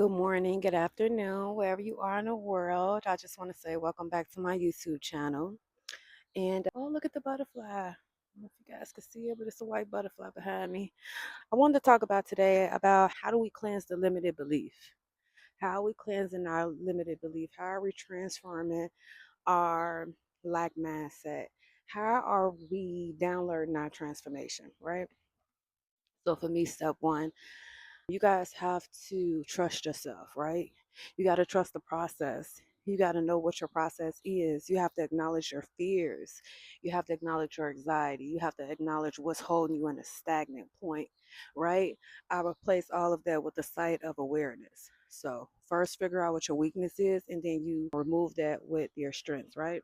Good morning, good afternoon, wherever you are in the world. I just want to say welcome back to my YouTube channel. And oh, look at the butterfly. I don't know if you guys can see it, but it's a white butterfly behind me. I wanted to talk about today about how do we cleanse the limited belief? How are we cleansing our limited belief? How are we transforming our lack mindset? How are we downloading our transformation, right? So for me, step one, you guys have to trust yourself, right? You got to trust the process. You got to know what your process is. You have to acknowledge your fears. You have to acknowledge your anxiety. You have to acknowledge what's holding you in a stagnant point, right? I replace all of that with the sight of awareness. So, first, figure out what your weakness is, and then you remove that with your strengths, right?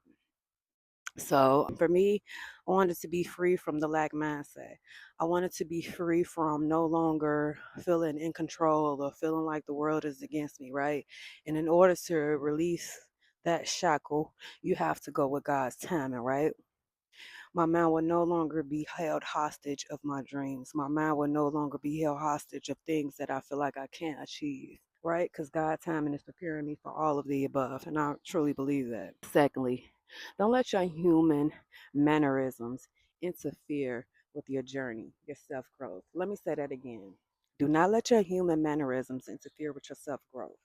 So for me, I wanted to be free from the lack mindset. I wanted to be free from no longer feeling in control or feeling like the world is against me, right? And in order to release that shackle, you have to go with God's timing, right? My mind will no longer be held hostage of my dreams. My mind will no longer be held hostage of things that I feel like I can't achieve, right? Because God's timing is preparing me for all of the above. And I truly believe that. Secondly, don't let your human mannerisms interfere with your journey, your self growth. Let me say that again. Do not let your human mannerisms interfere with your self growth.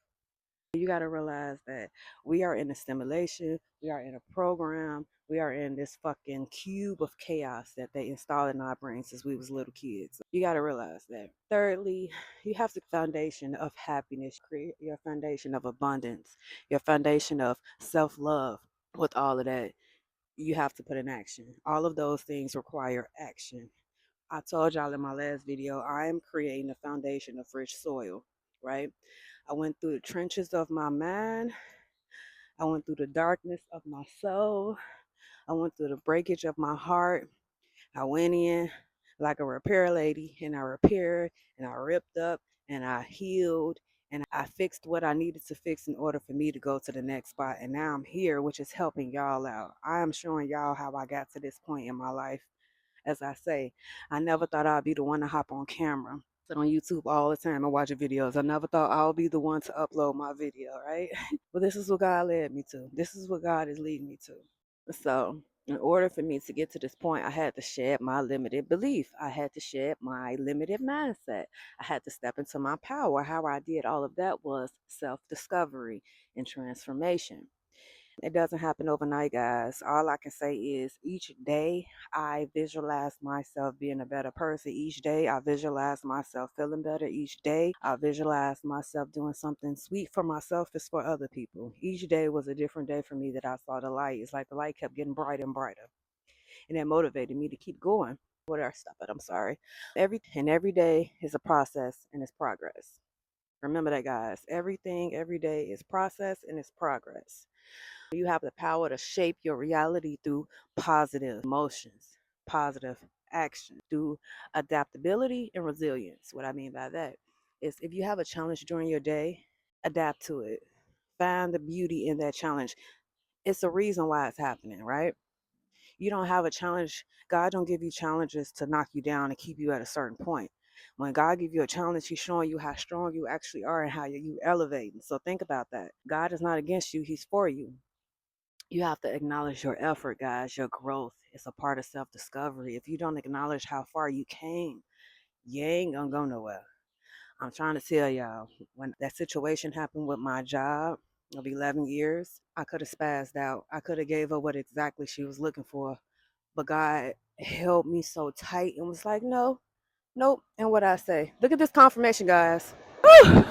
You got to realize that we are in a simulation, we are in a program, we are in this fucking cube of chaos that they installed in our brains since we was little kids. You got to realize that. Thirdly, you have the foundation of happiness, create your foundation of abundance, your foundation of self-love. With all of that, you have to put in action. All of those things require action. I told y'all in my last video, I am creating a foundation of rich soil, right? I went through the trenches of my mind. I went through the darkness of my soul. I went through the breakage of my heart. I went in like a repair lady and I repaired and I ripped up and I healed and I fixed what I needed to fix in order for me to go to the next spot. And now I'm here, which is helping y'all out. I am showing y'all how I got to this point in my life. As I say, I never thought I'd be the one to hop on camera, sit on YouTube all the time and watch videos. I never thought I'll be the one to upload my video, right? But this is what God led me to. This is what God is leading me to. So, in order for me to get to this point, I had to shed my limited belief. I had to shed my limited mindset. I had to step into my power. How I did all of that was self discovery and transformation. It doesn't happen overnight, guys. All I can say is each day I visualize myself being a better person. Each day I visualize myself feeling better. Each day I visualize myself doing something sweet for myself is for other people. Each day was a different day for me that I saw the light. It's like the light kept getting brighter and brighter. And that motivated me to keep going. What did I stop it? I'm sorry. Every day is a process and it's progress. Remember that, guys. Everything every day is process and it's progress. You have the power to shape your reality through positive emotions, positive action, through adaptability and resilience. What I mean by that is if you have a challenge during your day, adapt to it. Find the beauty in that challenge. It's a reason why it's happening, right? You don't have a challenge. God don't give you challenges to knock you down and keep you at a certain point. When God gives you a challenge, He's showing you how strong you actually are and how you elevate. So think about that. God is not against you, He's for you. You have to acknowledge your effort, guys. Your growth is a part of self discovery. If you don't acknowledge how far you came, you ain't gonna go nowhere. I'm trying to tell y'all, when that situation happened with my job of 11 years, I could have spazzed out. I could have gave her what exactly she was looking for. But God held me so tight and was like, no, nope. And what I say, look at this confirmation, guys. Woo!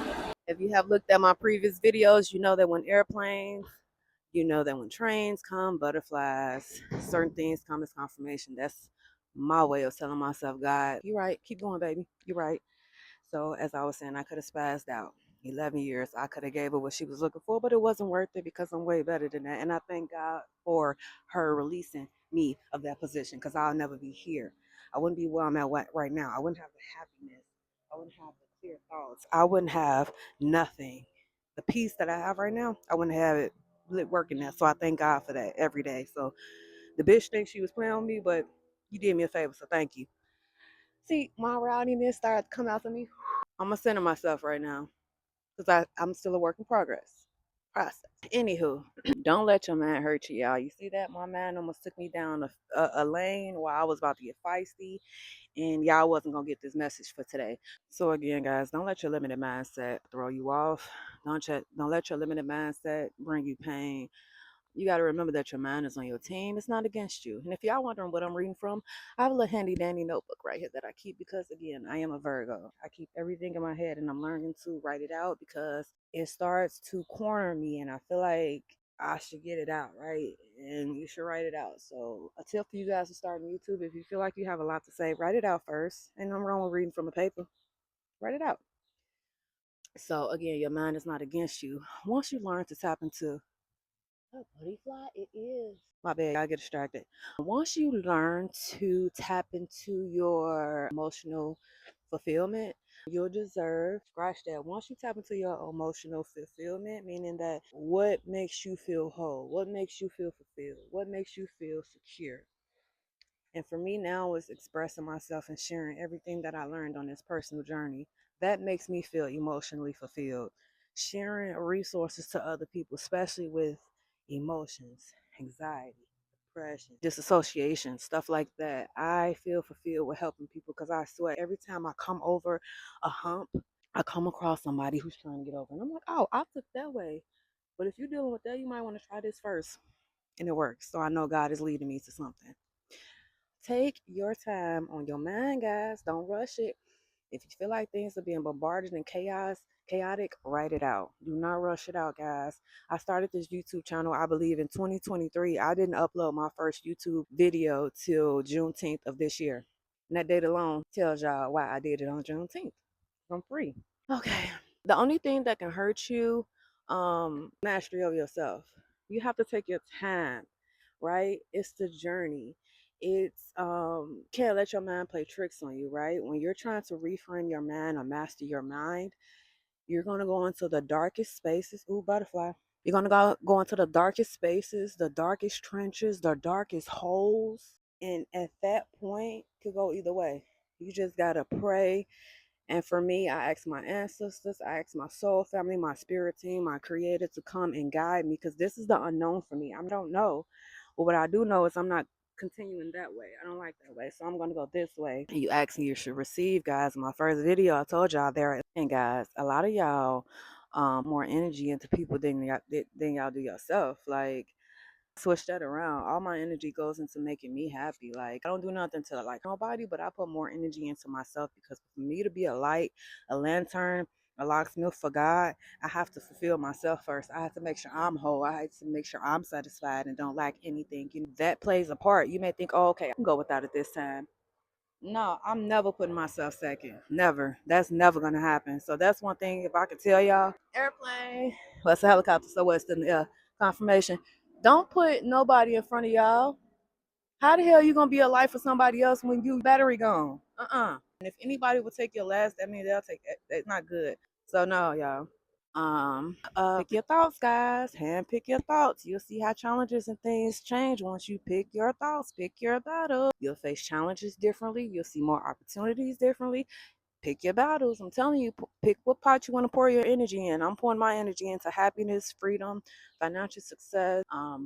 If you have looked at my previous videos, you know that when airplanes, you know that when trains come, butterflies, certain things come as confirmation. That's my way of telling myself, God, you're right. Keep going, baby. You're right. So as I was saying, I could have spazzed out. 11 years, I could have gave her what she was looking for, but it wasn't worth it because I'm way better than that. And I thank God for her releasing me of that position because I'll never be here. I wouldn't be where I'm at right now. I wouldn't have the happiness. I wouldn't have the clear thoughts. I wouldn't have nothing. The peace that I have right now, I wouldn't have it working there. So I thank God for that every day. So the bitch thinks she was playing on me, but you did me a favor, so thank you. See, my rowdiness started to come out of me. I'm gonna center myself right now. because I'm still a work in progress process. Anywho, don't let your man hurt you, y'all. You see that? My man almost took me down a lane while I was about to get feisty, and y'all wasn't gonna get this message for today. So again, guys, don't let your limited mindset throw you off. Don't let your limited mindset bring you pain. You got to remember that your mind is on your team. It's not against you. And if y'all wondering what I'm reading from, I have a little handy dandy notebook right here that I keep because, again, I am a Virgo. I keep everything in my head and I'm learning to write it out because it starts to corner me and I feel like I should get it out, right? And you should write it out. So, a tip for you guys to start on YouTube, if you feel like you have a lot to say, write it out first. Ain't nothing wrong with reading from a paper. Write it out. So, again, your mind is not against you. Once you learn to tap into a butterfly, it is. My bad, I get distracted. Once you learn to tap into your emotional fulfillment, you'll deserve, scratch that. Once you tap into your emotional fulfillment, meaning that what makes you feel whole, what makes you feel fulfilled, what makes you feel secure, and for me now is expressing myself and sharing everything that I learned on this personal journey. That makes me feel emotionally fulfilled. Sharing resources to other people, especially with emotions, anxiety, depression, disassociation, stuff like that. I feel fulfilled with helping people because I swear every time I come over a hump, I come across somebody who's trying to get over. And I'm like, oh, I took that way. But if you're dealing with that, you might want to try this first. And it works. So I know God is leading me to something. Take your time on your mind, guys. Don't rush it. If you feel like things are being bombarded and chaotic, write it out. Do not rush it out, guys. I started this YouTube channel, I believe, in 2023. I didn't upload my first YouTube video till Juneteenth of this year. And that date alone tells y'all why I did it on Juneteenth. I'm free. Okay. The only thing that can hurt you, mastery of yourself. You have to take your time, right? It's the journey. It's can't let your mind play tricks on you, right? When you're trying to reframe your mind or master your mind, you're gonna go into the darkest spaces. Ooh, butterfly. You're gonna go into the darkest spaces, the darkest trenches, the darkest holes. And at that point, it could go either way. You just gotta pray, and for me, I ask my ancestors, I ask my soul family, my spirit team, my creator to come and guide me because this is the unknown for me. I don't know. But what I do know is I'm not continuing that way. I don't like that way. So I'm going to go this way. And you ask me, you should receive, guys. In my first video, I told y'all there. And guys, a lot of y'all more energy into people than y'all do yourself. Like, switch that around. All my energy goes into making me happy. Like I don't do nothing to like nobody, but I put more energy into myself because for me to be a light, a lantern, a locksmith for God, I have to fulfill myself first. I have to make sure I'm whole. I have to make sure I'm satisfied and don't lack anything. You know, that plays a part. You may think, oh, okay, I can go without it this time. No, I'm never putting myself second. Never. That's never gonna happen. So that's one thing. If I could tell y'all, airplane. Well, it's a helicopter, so what's the confirmation? Don't put nobody in front of y'all. How the hell you gonna be a light for somebody else when you battery gone? And if anybody will take your last, that means they'll take it. That's not good. So no, y'all. Pick your thoughts, guys. Hand pick your thoughts. You'll see how challenges and things change once you pick your thoughts, pick your battle. You'll face challenges differently. You'll see more opportunities differently. Pick your battles. I'm telling you, pick what pot you want to pour your energy in. I'm pouring my energy into happiness, freedom, financial success,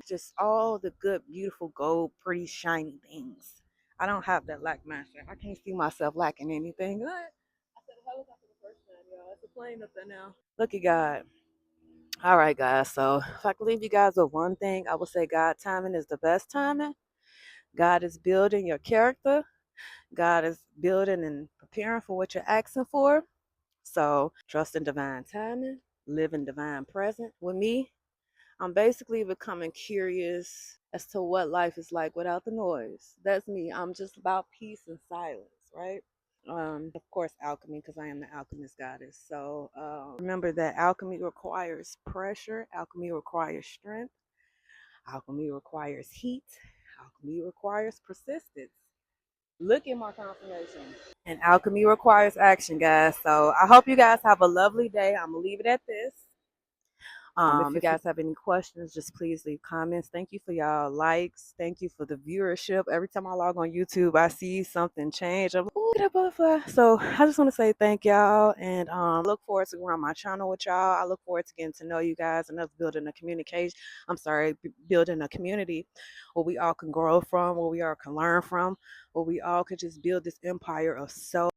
just all the good, beautiful, gold, pretty, shiny things. I don't have that lack master. I can't see myself lacking anything. Good. I said a helicopter the first time, y'all. It's a plane up there now. Look at God. All right, guys. So if I could leave you guys with one thing, I would say God timing is the best timing. God is building your character. God is building and preparing for what you're asking for. So trust in divine timing, live in divine present. With me, I'm basically becoming curious as to what life is like without the noise. That's me. I'm just about peace and silence, right? Of course, alchemy, because I am the alchemist goddess. So remember that alchemy requires pressure, alchemy requires strength, alchemy requires heat, alchemy requires persistence. Look at my confirmation. And alchemy requires action, guys. So I hope you guys have a lovely day. I'm going to leave it at this. If you guys have any questions, just please leave comments. Thank you for y'all likes. Thank you for the viewership. Every time I log on YouTube, I see something change. I'm like, ooh, that butterfly. So I just want to say thank y'all, and look forward to growing my channel with y'all. I look forward to getting to know you guys and us building a communication. Building a community where we all can grow from, where we all can learn from, where we all could just build this empire of self.